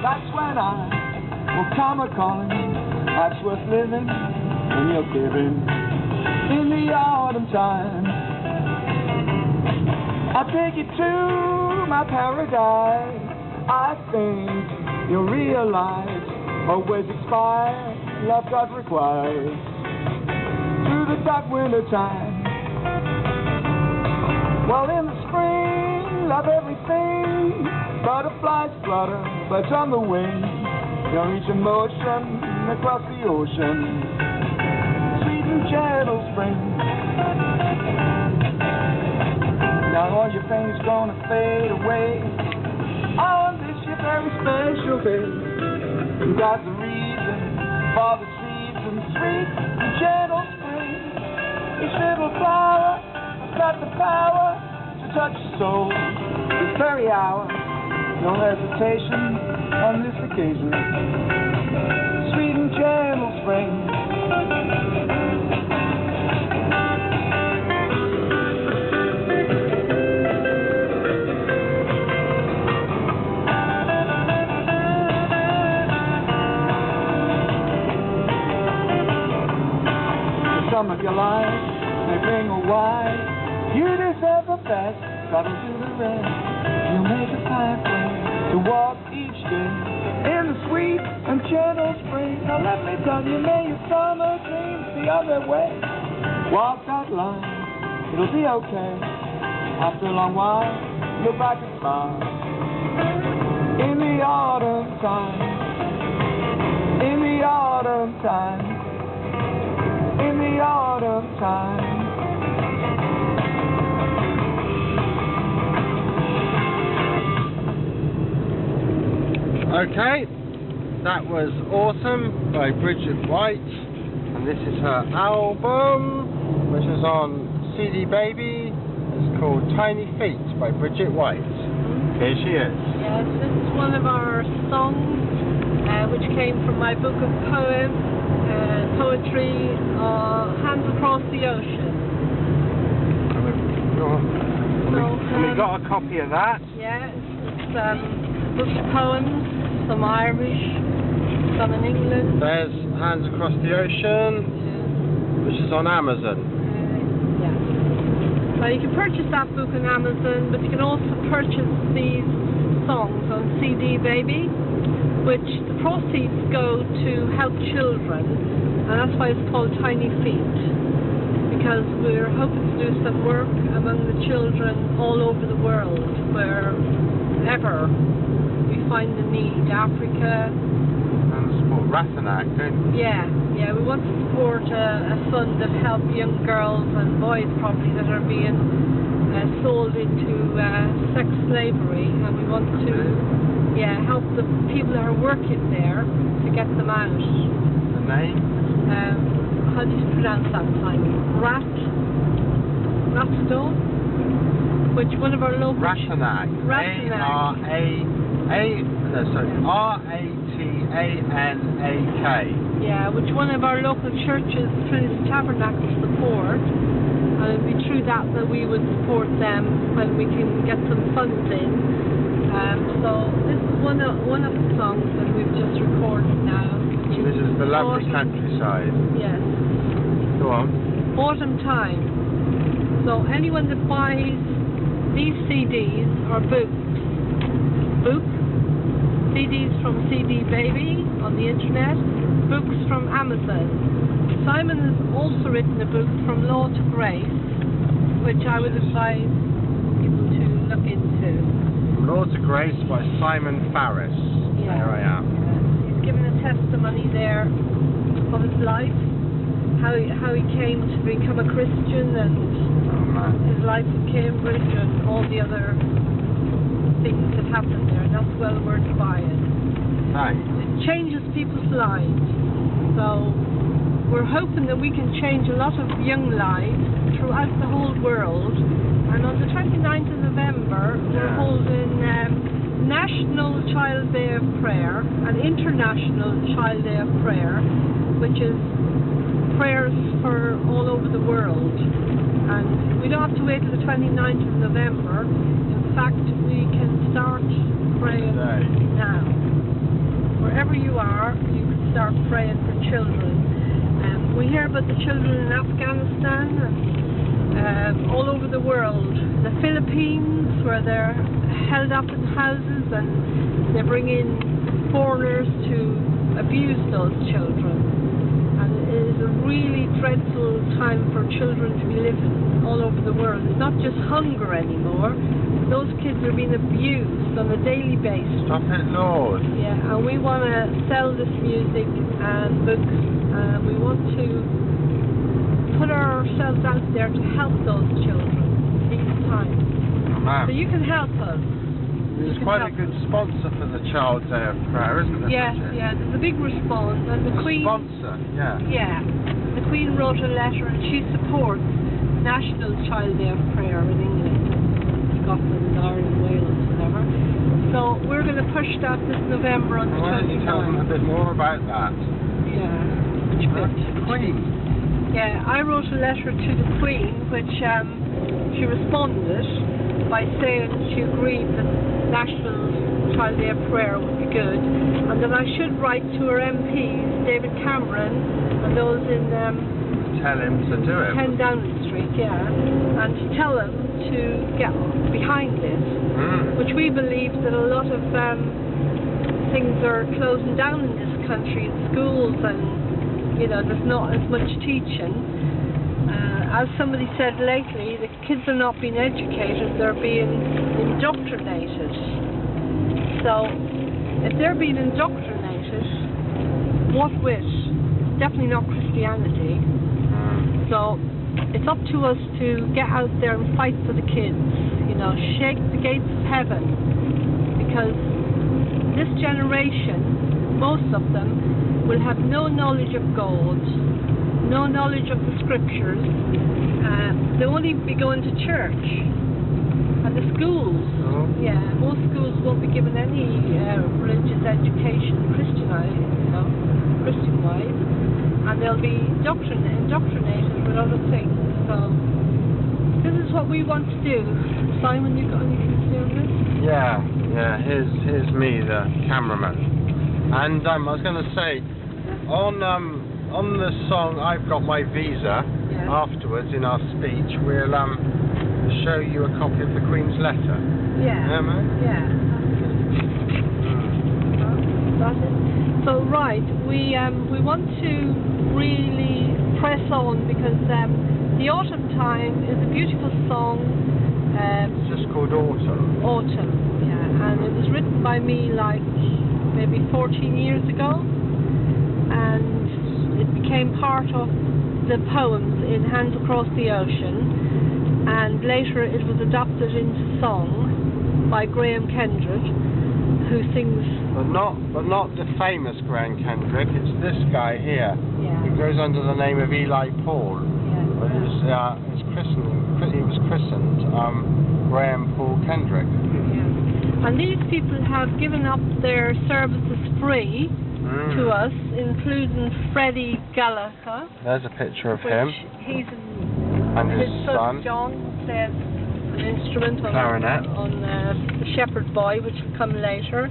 that's when I will come a-calling. Life's worth living when you're giving. In the autumn time, I'll take you to my paradise. I think you'll realize always expire, love God requires. Through the dark winter time, well, in the spring, love everything. Butterflies flutter, birds on the wing. You'll reach emotion across the ocean. Sweet and gentle spring. Now all your pain's gonna fade away on this your very special day. God's the reason for the season. Sweet and gentle spring. Each little flower has got the power to touch your soul this very hour. No hesitation on this occasion. Sweet and gentle spring. The sum of your life may bring a why. You deserve the best, gotta do the rest. You make a pathway to walk each day in the sweet and gentle spring. Now let me tell you, may your summer dreams the other way. Walk that line, it'll be okay. After a long while, look back and smile. In the autumn time, in the autumn time, in the autumn time. Okay, that was Autumn by Bridget White, and this is her album, which is on CDBaby. It's called Tiny Feet by Bridget White. Here she is. Yes, this is one of our songs, which came from my book of poetry, Hands Across the Ocean. We got a copy of that. Yeah, it's a book of poems. Some Irish, some in England. There's Hands Across the Ocean, which is on Amazon. Yeah. So you can purchase that book on Amazon, but you can also purchase these songs on CDBaby, which the proceeds go to help children, and that's why it's called Tiny Feet, because we're hoping to do some work among the children all over the world, wherever we find the need. Africa. And support Ratanac, don't we? Yeah, we want to support a fund that helps young girls and boys probably that are being sold into sex slavery, and we want to help the people that are working there to get them out. The name? How do you pronounce that, Simon? Ratstone? Which one of our local... Ratanac. R-A-T-A-N-A-K. Yeah, which one of our local churches, Trinity Tabernacle, support. And it'd be through that we would support them when we can get some funds in. So this is one of the songs that we've just recorded now. This is the lovely countryside. Yes. Go on. Autumn time. So anyone that buys these CDs or CDs from CDBaby on the internet, books from Amazon. Simon has also written a book, From Law to Grace, which I would advise people to look into. From Law to Grace by Simon Farris. Yeah. There I am. He's given a testimony there of his life, how he came to become a Christian, and his life in Cambridge and all the other things that happened there. That's well worth buying. Thanks. It changes people's lives. So we're hoping that we can change a lot of young lives throughout the whole world. And on the 29th of November, we're holding National Child Day of Prayer and International Child Day of Prayer, which is prayers for all over the world. And we don't have to wait till the 29th of November. In fact, we can start praying now. wherever you are, you can start praying for children. We hear about the children in Afghanistan and all over the world. The Philippines, where they're held up in houses and they bring in foreigners to abuse those children. And it is a really dreadful time for children to be living all over the world. It's not just hunger anymore. Those kids are being abused on a daily basis. Stop it, Lord. Yeah, and we want to sell this music and books, and we want to put ourselves out there to help those children in these times. Amen. So you can help us. There's quite a good sponsor for the Child's Day of Prayer, isn't there? Yes, Bridget? yeah, there's a big response, and the Queen. Sponsor, yeah. Yeah, the Queen wrote a letter, and she supports National Child Day of Prayer in England, Scotland, Ireland, Wales, whatever. So we're going to push that this November on the 29th. Why don't you tell them a bit more about that? Yeah, which bit? Queen. Yeah, I wrote a letter to the Queen, which she responded by saying she agreed that National Child Day of Prayer would be good, and that I should write to her MPs, David Cameron, and those in Tell him to do it. 10 Downing Street, yeah, and to tell them to get behind this, which we believe that a lot of things are closing down in this country, in schools, and there's not as much teaching. As somebody said lately, the kids are not being educated, they're being indoctrinated. So, if they're being indoctrinated, what with? Definitely not Christianity. So, it's up to us to get out there and fight for the kids. Shake the gates of heaven. Because this generation, most of them, will have no knowledge of God, no knowledge of the scriptures. They'll only be going to church. And the schools, most schools won't be given any religious education, Christian-wise, and they'll be indoctrinated with other things. So this is what we want to do. Simon, you got anything to do with this? Yeah. Here's me, the cameraman. And I was going to say, on the song "I've Got My Visa," afterwards in our speech, we'll show you a copy of the Queen's letter. Yeah. Yeah. That's it. So we want to really press on because the autumn time is a beautiful song. It's just called Autumn. Autumn, yeah, and it was written by me like maybe 14 years ago, and it became part of the poems in Hands Across the Ocean, and later it was adapted into song by Graham Kendrick, who sings. But not the famous Graham Kendrick. It's this guy here. Yeah. Who goes under the name of Eli Paul. But he was christened Graham Paul Kendrick. Yeah. And these people have given up their services free to us, including Freddie Gallagher. There's a picture of him. And his son John plays an instrument clarinet on the Shepherd Boy, which will come later.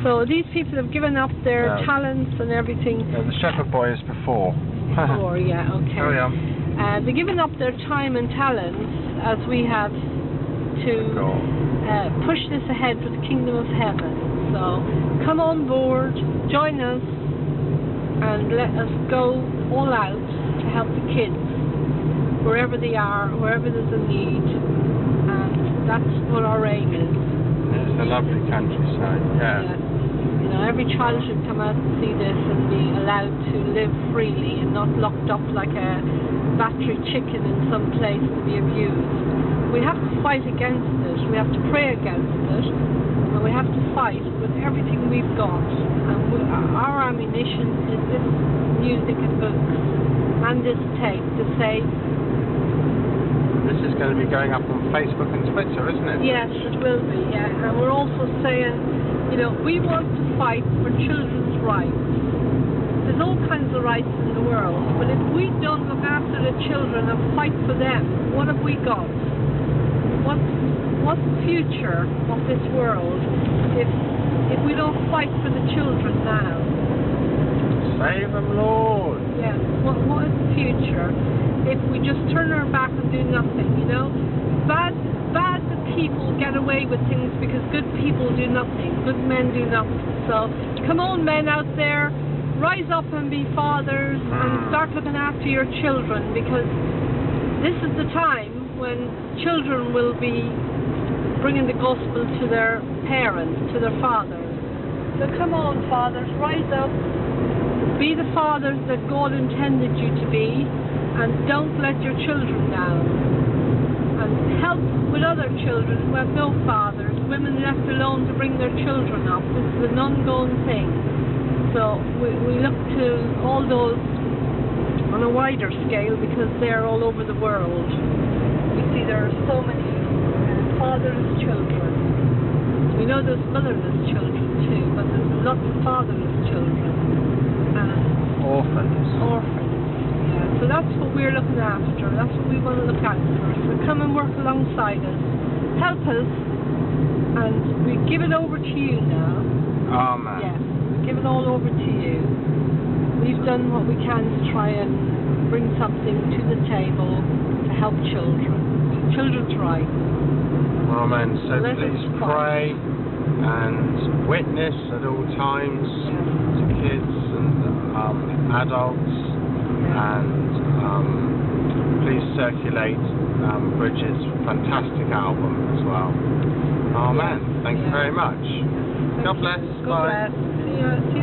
So these people have given up their talents and everything. Yeah, the Shepherd Boy is before. Yeah, okay. Carry on. They're giving up their time and talents as we have to push this ahead for the kingdom of heaven. So come on board, join us, and let us go all out to help the kids wherever they are, wherever there's a need, and that's what our aim is. It's a lovely countryside, Yes. Every child should come out and see this and be allowed to live freely and not locked up like a battery chicken in some place to be abused. We have to fight against it, we have to pray against it, and we have to fight with everything we've got. And our ammunition is this music and books and this tape to say. This is going to be going up on Facebook and Twitter, isn't it? Yes, it will be, yeah. And we're also saying, we want to fight for children's rights. There's all kinds of rights in the world, but if we don't look after the children and fight for them, what have we got? What's the future of this world if we don't fight for the children now. Save them, Lord. Yes. What is the future if we just turn our back and do nothing? You know, bad people get away with things because good people do nothing. Good men do nothing. So come on, men out there, rise up and be fathers and start looking after your children, because this is the time when children will be bringing the gospel to their parents, to their fathers. So come on, fathers, rise up, be the fathers that God intended you to be, and don't let your children down. And help with other children who have no fathers, women left alone to bring their children up. This is an ongoing thing. So we look to all those on a wider scale, because they're all over the world. We see there are so many fatherless children. We know there's motherless children too, but there's lots of fatherless children. Orphans. Yeah, so that's what we're looking after. That's what we want to look after. So come and work alongside us. Help us, and we give it over to you now. Amen. Yes, we give it all over to you. We've done what we can to try and bring something to the table to help children. Children's rights. Amen. So Let please us pray and witness at all times to kids and adults, and please circulate Bridget's fantastic album as well. Amen. Yes. Thank you very much. God bless. God bless. See you